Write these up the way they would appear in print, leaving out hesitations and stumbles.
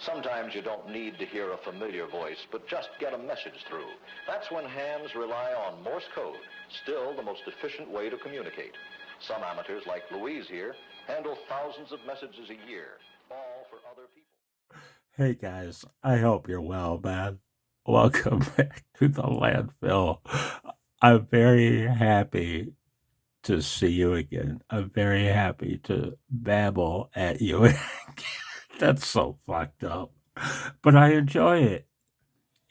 Sometimes you don't need to hear a familiar voice, but just get a message through. That's when hams rely on Morse code, still the most efficient way to communicate. Some amateurs, like Louise here, handle thousands of messages a year, all for other people. Hey guys, I hope you're well, man. Welcome back to the landfill. I'm very happy to see you again. I'm very happy to babble at you. That's so fucked up. But I enjoy it.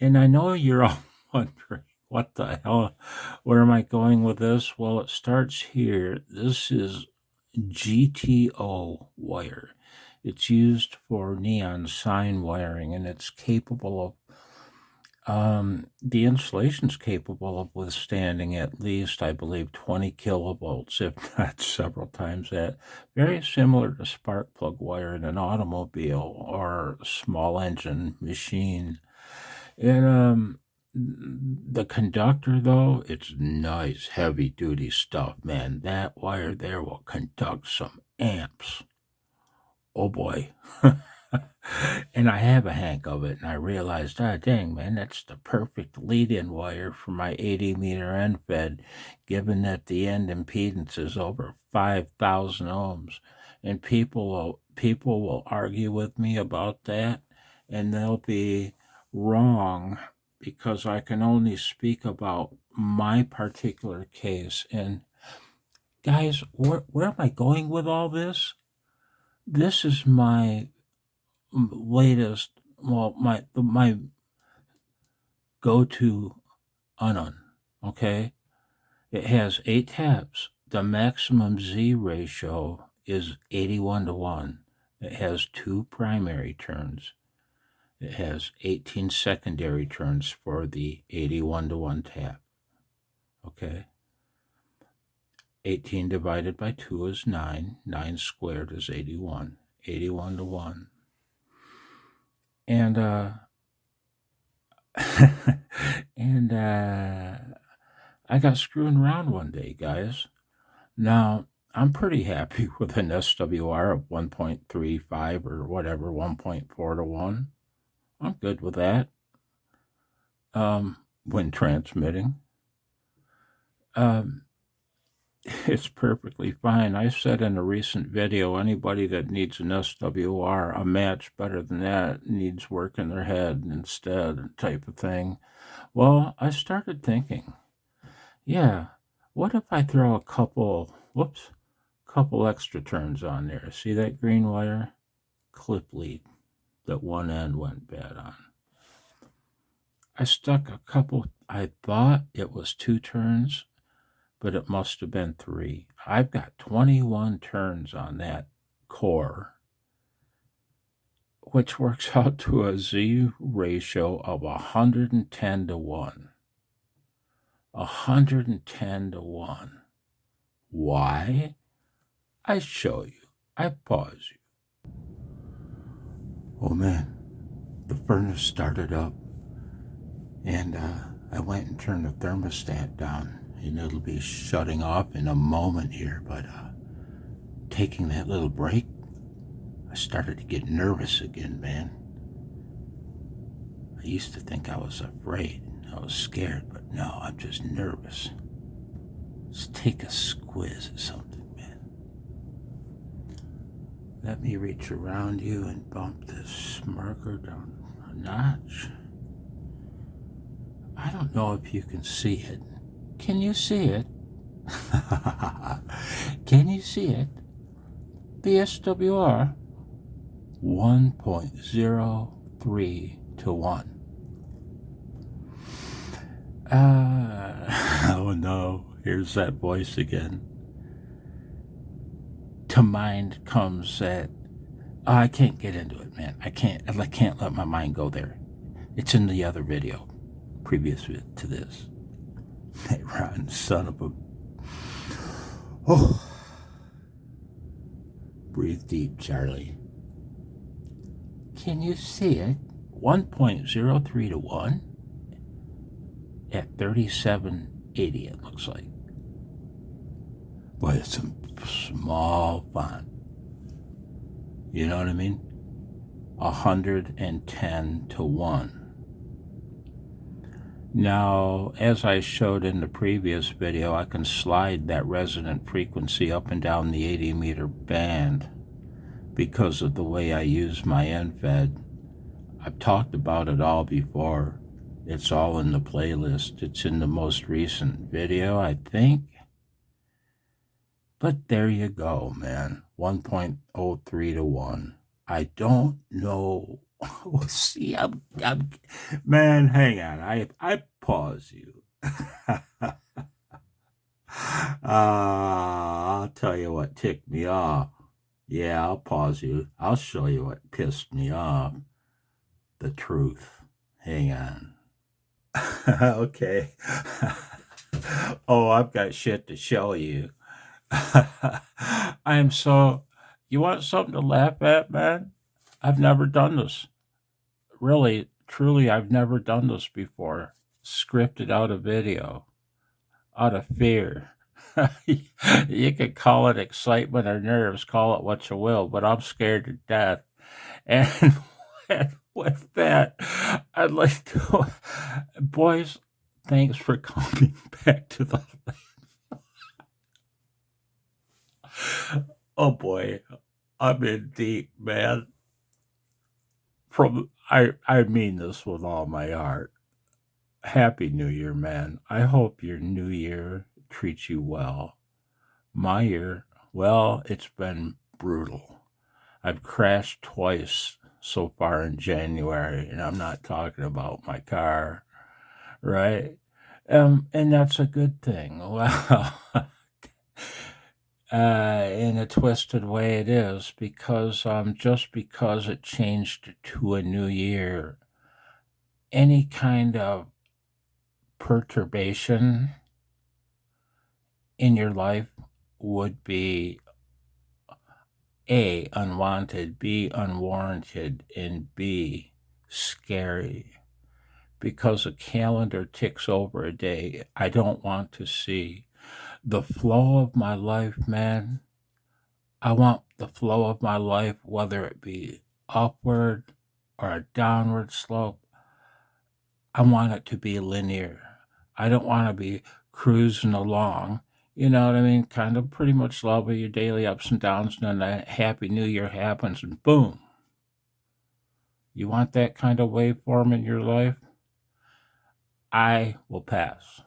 And I know you're all wondering, what the hell? Where am I going with this? Well, it starts here. This is GTO wire. It's used for neon sign wiring, and it's capable of the insulation's capable of withstanding at least, I believe, 20 kilovolts, if not several times that. Very similar to spark plug wire in an automobile or small engine machine. And the conductor, though, it's nice, heavy duty stuff, man. That wire there will conduct some amps. Oh boy. And I have a hank of it, and I realized, dang, man, that's the perfect lead-in wire for my 80-meter end fed, given that the end impedance is over 5,000 ohms. And people will argue with me about that, and they'll be wrong because I can only speak about my particular case. And guys, where am I going with all this? This is my latest, well, my go-to UNUN, okay? It has 8 tabs. The maximum Z ratio is 81 to 1. It has 2 primary turns. It has 18 secondary turns for the 81 to 1 tab, okay? 18 divided by 2 is 9. 9 squared is 81. 81 to 1. And and I got screwing around one day, guys. Now, I'm pretty happy with an SWR of 1.35 or whatever, 1.4 to 1. I'm good with that when transmitting. It's perfectly fine. I said in a recent video, anybody that needs an SWR, a match better than that, needs work in their head instead, type of thing. Well, I started thinking, yeah, what if I throw a couple extra turns on there? See that green wire? Clip lead that one end went bad on. I stuck a couple, I thought it was 2 turns, but it must have been 3. I've got 21 turns on that core, which works out to a Z ratio of 110 to 1. 110 to 1. Why? I show you. I pause you. Oh man, the furnace started up, and I went and turned the thermostat down. And it'll be shutting off in a moment here, but taking that little break, I started to get nervous again, man. I used to think I was afraid. I was scared, but no, I'm just nervous. Let's take a squiz at something, man. Let me reach around you and bump this marker down a notch. I don't know if you can see it. Can you see it? Can you see it? The SWR 1.03 to 1. Oh no, here's that voice again. To mind comes that, I can't get into it, man. I can't let my mind go there. It's in the other video, previous to this. That rotten son of a... Oh. Breathe deep, Charlie. Can you see it? 1.03 to 1 at 3780, it looks like. Boy, it's a small font. You know what I mean? 110 to 1. Now, as I showed in the previous video, I can slide that resonant frequency up and down the 80-meter band because of the way I use my NFED. I've talked about it all before. It's all in the playlist. It's in the most recent video, I think. But there you go, man. 1.03 to 1. I don't know. See, man, hang on. I pause you. I'll tell you what ticked me off. Yeah, I'll pause you. I'll show you what pissed me off. The truth. Hang on. Okay. Oh, I've got shit to show you. I'm so. You want something to laugh at, man? I've never done this. Really, truly, I've never done this before. Scripted out a video out of fear. You could call it excitement or nerves, call it what you will, but I'm scared to death. And with that, I'd like to, boys, thanks for coming back to the. Oh boy, I'm in deep, man. I mean this with all my heart. Happy New Year, man. I hope your new year treats you well. My year, well, it's been brutal. I've crashed twice so far in January, and I'm not talking about my car, right? And that's a good thing. Well, in a twisted way, it is because just because it changed to a new year, any kind of perturbation in your life would be A, unwanted, B, unwarranted, and B, scary. Because a calendar ticks over a day, I don't want to see the flow of my life, man. I want the flow of my life, whether it be upward or a downward slope, I want it to be linear. I don't want to be cruising along. You know what I mean? Kind of pretty much love with your daily ups and downs, and then a happy new year happens, and boom. You want that kind of waveform in your life? I will pass.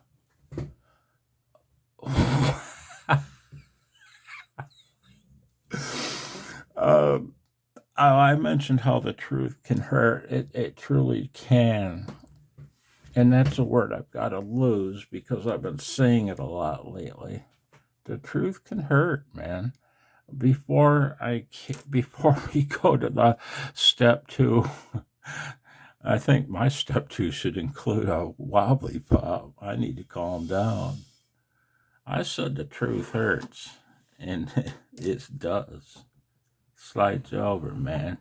I mentioned how the truth can hurt. It truly can. And that's a word I've got to lose because I've been saying it a lot lately. The truth can hurt, man. Before we go to the step 2, I think my step 2 should include a wobbly pop. I need to calm down. I said the truth hurts, and it does. Slides over, man.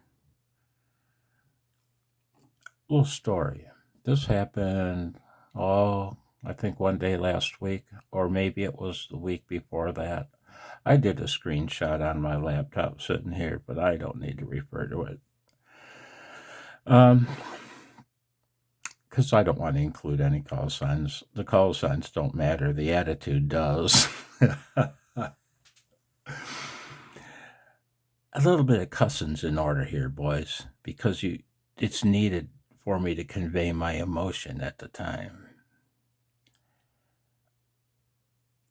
Little story. This happened, I think one day last week, or maybe it was the week before that. I did a screenshot on my laptop sitting here, but I don't need to refer to it. Because I don't want to include any call signs. The call signs don't matter. The attitude does. A little bit of cussing's in order here, boys, because it's needed for me to convey my emotion at the time.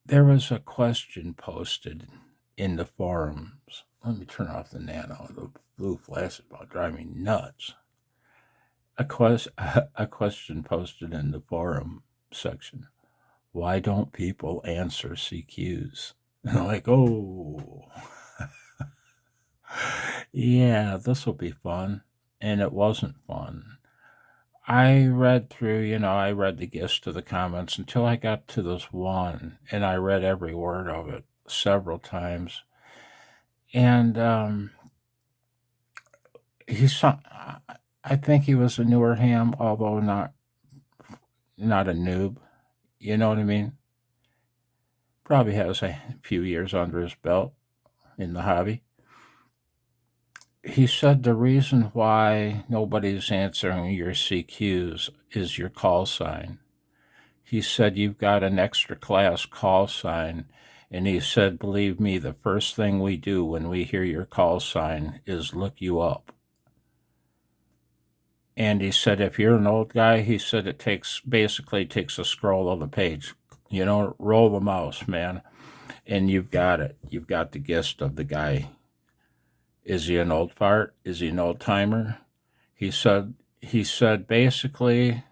There was a question posted in the forums. Let me turn off the nano. The blue flash is about driving me nuts. A question posted in the forum section. Why don't people answer CQs? And I'm like, oh, yeah, this will be fun. And it wasn't fun. I read through, I read the gist of the comments until I got to this one, and I read every word of it several times. And I think he was a newer ham, although not a noob. You know what I mean? Probably has a few years under his belt in the hobby. he said the reason why nobody's answering your CQs is your call sign. He said you've got an extra class call sign, and he said, believe me, the first thing we do when we hear your call sign is look you up. And he said, if you're an old guy, he said it basically takes a scroll of the page. Roll the mouse, man, and you've got it. You've got the gist of the guy. Is he an old fart? Is he an old timer? He said basically,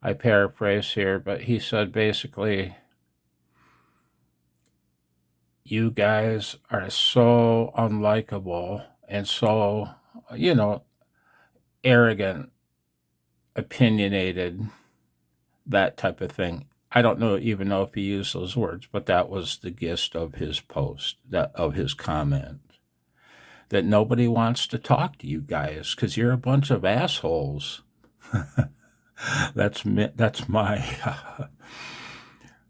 I paraphrase here, but he said basically, you guys are so unlikable and so, arrogant, opinionated, that type of thing. I don't even know if he used those words, but that was the gist of his post, of his comment. That nobody wants to talk to you guys because you're a bunch of assholes. That's my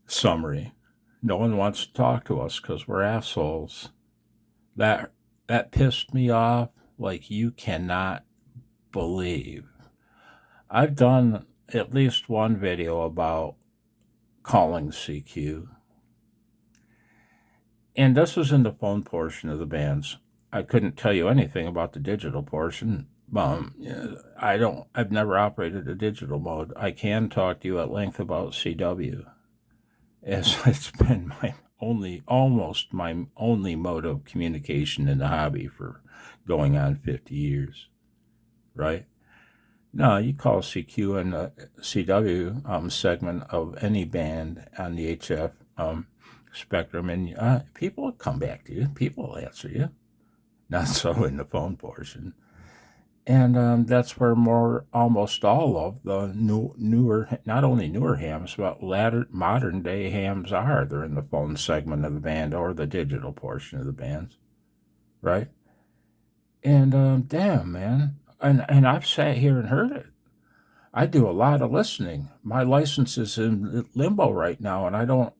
summary. No one wants to talk to us because we're assholes. That pissed me off like you cannot believe. I've done at least one video about calling CQ. And this was in the phone portion of the bands. I couldn't tell you anything about the digital portion. I've never operated a digital mode. I can talk to you at length about CW, as it's been almost my only mode of communication in the hobby for going on 50 years, right? No, you call CQ and the CW segment of any band on the HF spectrum, and people will come back to you. People will answer you. Not so in the phone portion. And that's where almost all of the newer, not only newer hams, but modern day hams are. They're in the phone segment of the band or the digital portion of the bands, right? And damn, man, and I've sat here and heard it. I do a lot of listening. My license is in limbo right now, and I don't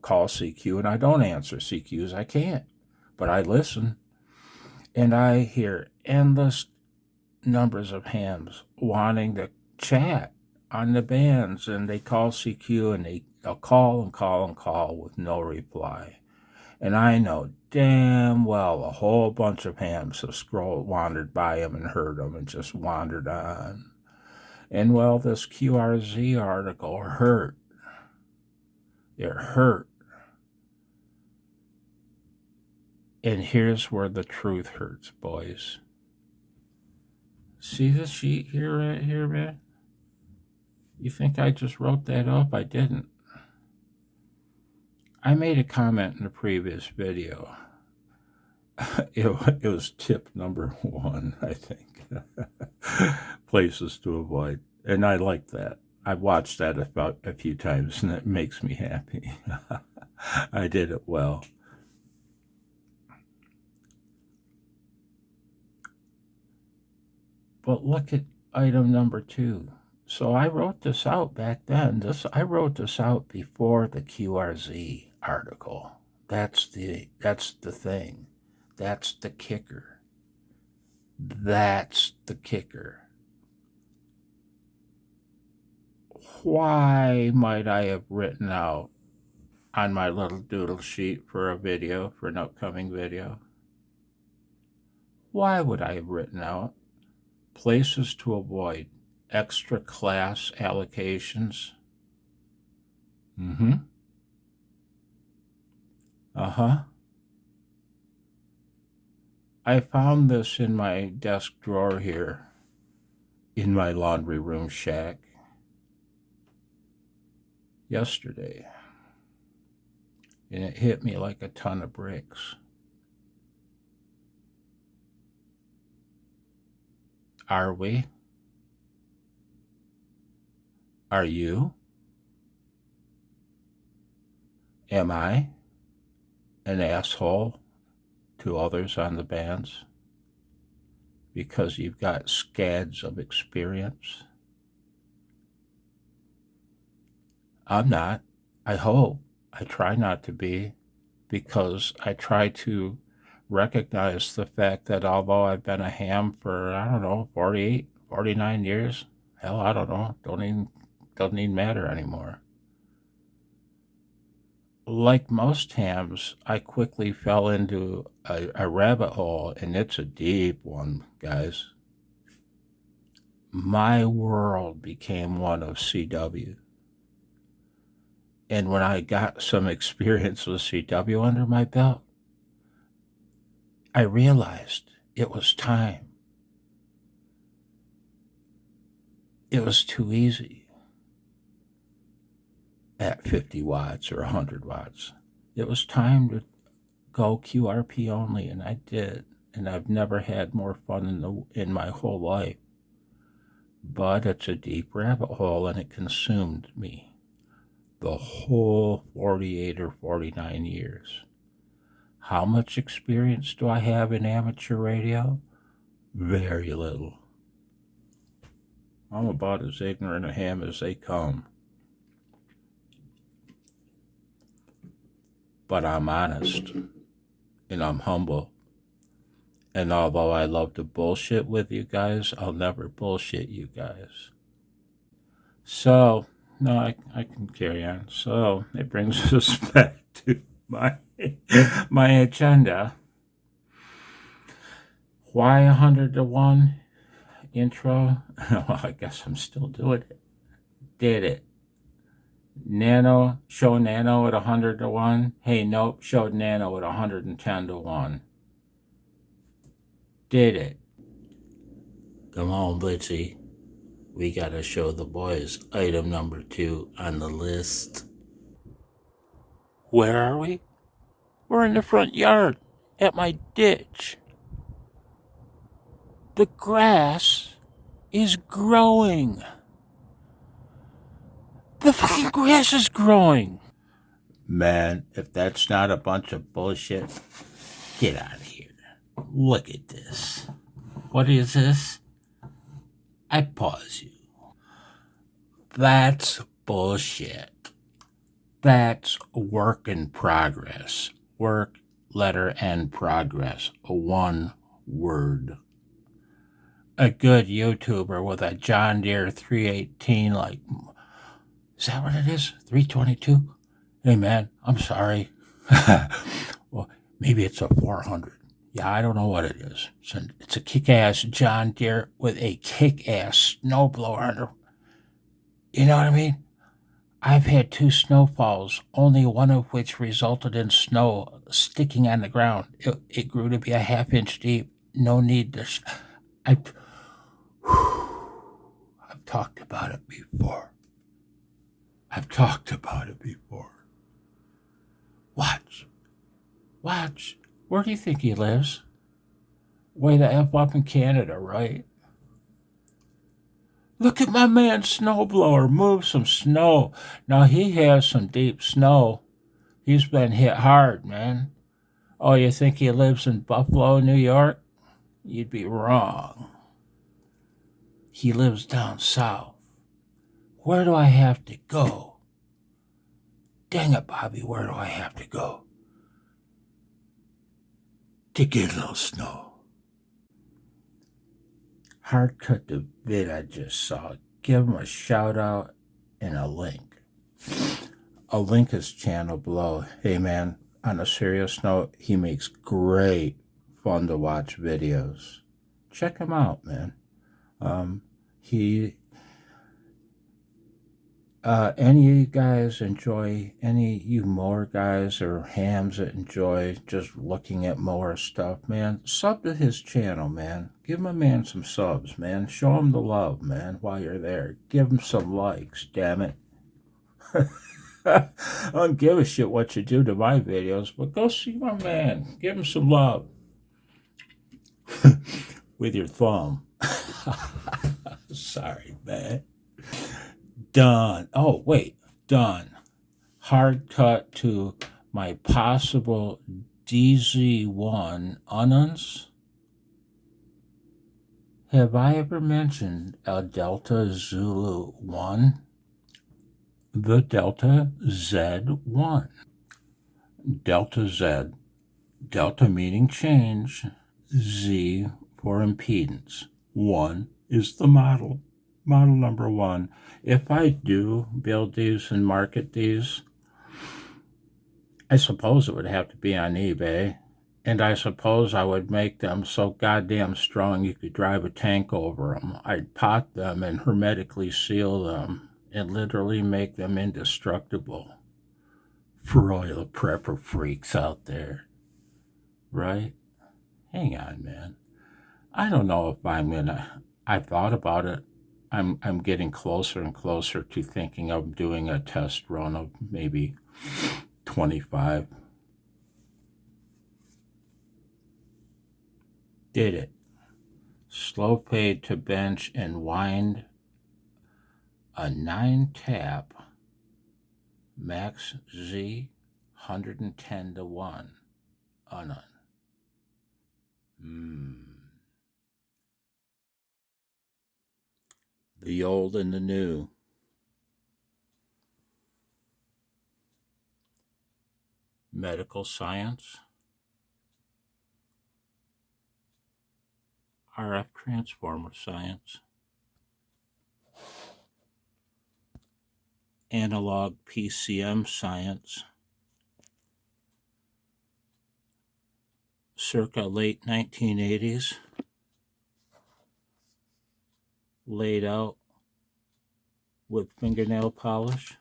call CQ and I don't answer CQs. I can't, but I listen. And I hear endless numbers of hams wanting to chat on the bands, and they call CQ and they'll call and call and call with no reply. And I know damn well a whole bunch of hams have wandered by them and heard them and just wandered on. And well, this QRZ article hurt. It hurt. And here's where the truth hurts, boys. See the sheet here, right here, man? You think I just wrote that up? I didn't. I made a comment in the previous video. It was tip number 1, I think. Places to avoid. And I like that. I've watched that about a few times, and it makes me happy. I did it well. But look at item number 2. So I wrote this out back then. I wrote this out before the QRZ article. That's the thing. That's the kicker. That's the kicker. Why might I have written out on my little doodle sheet for an upcoming video? Why would I have written out places to avoid extra class allocations? I found this in my desk drawer here in my laundry room shack yesterday. And it hit me like a ton of bricks. Are we? Are you? Am I an asshole to others on the bands because you've got scads of experience? I'm not. I hope. I try not to be, because I try to recognize the fact that although I've been a ham for, I don't know, 48, 49 years, hell, I don't know, doesn't even matter anymore. Like most hams, I quickly fell into a rabbit hole, and it's a deep one, guys. My world became one of CW. And when I got some experience with CW under my belt, I realized it was time. It was too easy at 50 watts or 100 watts. It was time to go QRP only, and I did. And I've never had more fun in my whole life. But it's a deep rabbit hole, and it consumed me the whole 48 or 49 years. How much experience do I have in amateur radio? Very little. I'm about as ignorant a ham as they come. But I'm honest, and I'm humble. And although I love to bullshit with you guys, I'll never bullshit you guys. So, no, I can carry on. So, it brings us back to my agenda. Why 100 to 1 intro? Well, I guess I'm still doing it. Did it. Show Nano at 100 to 1. Hey, nope, showed Nano at 110 to 1. Did it. Come on, Blitzy. We gotta show the boys item number 2 on the list. Where are we? We're in the front yard, at my ditch. The grass is growing. The fucking grass is growing. Man, if that's not a bunch of bullshit, get out of here. Look at this. What is this? I pause you. That's bullshit. That's work in progress. Work, letter, and progress. One word. A good YouTuber with a John Deere 318, like, is that what it is? 322? Hey man, I'm sorry. Well, maybe it's a 400. Yeah, I don't know what it is. It's a kick-ass John Deere with a kick-ass snowblower under. You know what I mean? I've had 2 snowfalls, only one of which resulted in snow sticking on the ground. It grew to be a half-inch deep. No need to... I've talked about it before. Watch. Where do you think he lives? Way the F up in Canada, right? Look at my man's snowblower move some snow. Now he has some deep snow. He's been hit hard, man. Oh, you think he lives in Buffalo, New York? You'd be wrong. He lives down south. Where do I have to go? Dang it, Bobby, where do I have to go? To get a little snow. Hard cut the vid I just saw. Give him a shout out and a link. I'll link his channel below. Hey man, on a serious note, he makes great, fun to watch videos. Check him out, man. Any of you guys enjoy, any of you mower guys or hams that enjoy just looking at mower stuff, man, sub to his channel, man. Give my man some subs, man. Show him the love, man, while you're there. Give him some likes, damn it. I don't give a shit what you do to my videos, but go see my man. Give him some love. With your thumb. Sorry, man. Done. Oh, wait. Done. Hard cut to my possible DZ1 UNUNs. Have I ever mentioned a Delta Zulu 1? The Delta Z1. Delta Z. Delta meaning change, Z for impedance. 1 is the model number 1. If I do build these and market these, I suppose it would have to be on eBay, and I suppose I would make them so goddamn strong you could drive a tank over them. I'd pot them and hermetically seal them and literally make them indestructible for all the prepper freaks out there, right? Hang on, man. I don't know if I'm gonna. I thought about it. I'm getting closer and closer to thinking of doing a test run of maybe 25. Did it. Slow fade to bench and wind a 9 tap max Z 110 to 1 UNUN. The old and the new. Medical science. RF transformer science. Analog PCM science. Circa late 1980s. Laid out with fingernail polish.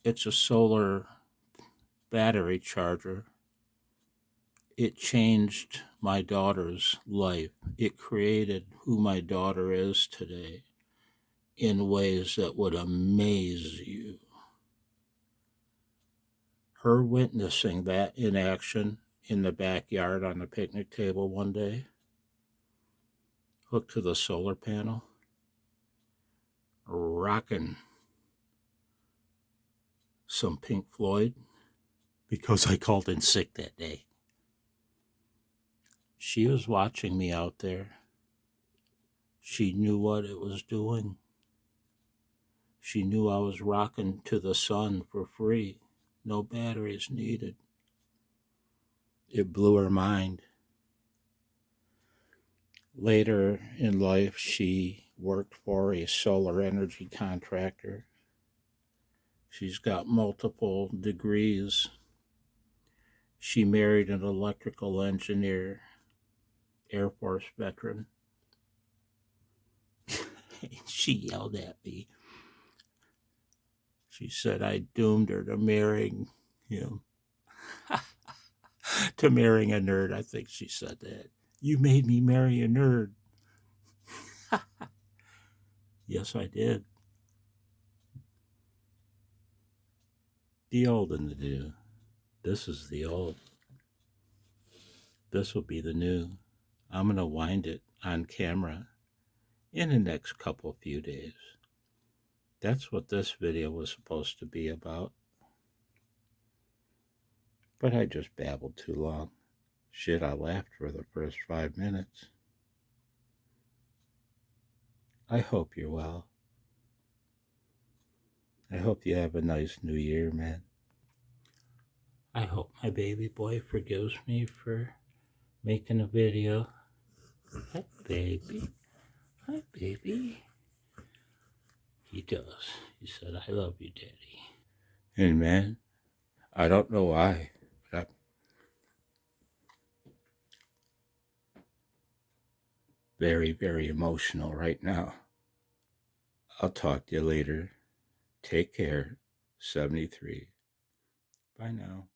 It's a solar battery charger. It changed my daughter's life. It created who my daughter is today in ways that would amaze you. Her witnessing that in action in the backyard on the picnic table one day, hooked to the solar panel, rocking some Pink Floyd, because I called in sick that day. She was watching me out there. She knew what it was doing. She knew I was rocking to the sun for free. No batteries needed. It blew her mind. Later in life, she worked for a solar energy contractor. She's got multiple degrees. She married an electrical engineer, Air Force veteran. She yelled at me. She said I doomed her to marrying him. To marrying a nerd, I think she said that. You made me marry a nerd. Yes, I did. The old and the new. This is the old. This will be the new. I'm going to wind it on camera in the next few days. That's what this video was supposed to be about. But I just babbled too long. Shit, I laughed for the first 5 minutes. I hope you're well. I hope you have a nice new year, man. I hope my baby boy forgives me for making a video. Hi, baby. Hi, baby. He does. He said, I love you, Daddy. And man, I don't know why, but I'm very, very emotional right now. I'll talk to you later. Take care. 73. Bye now.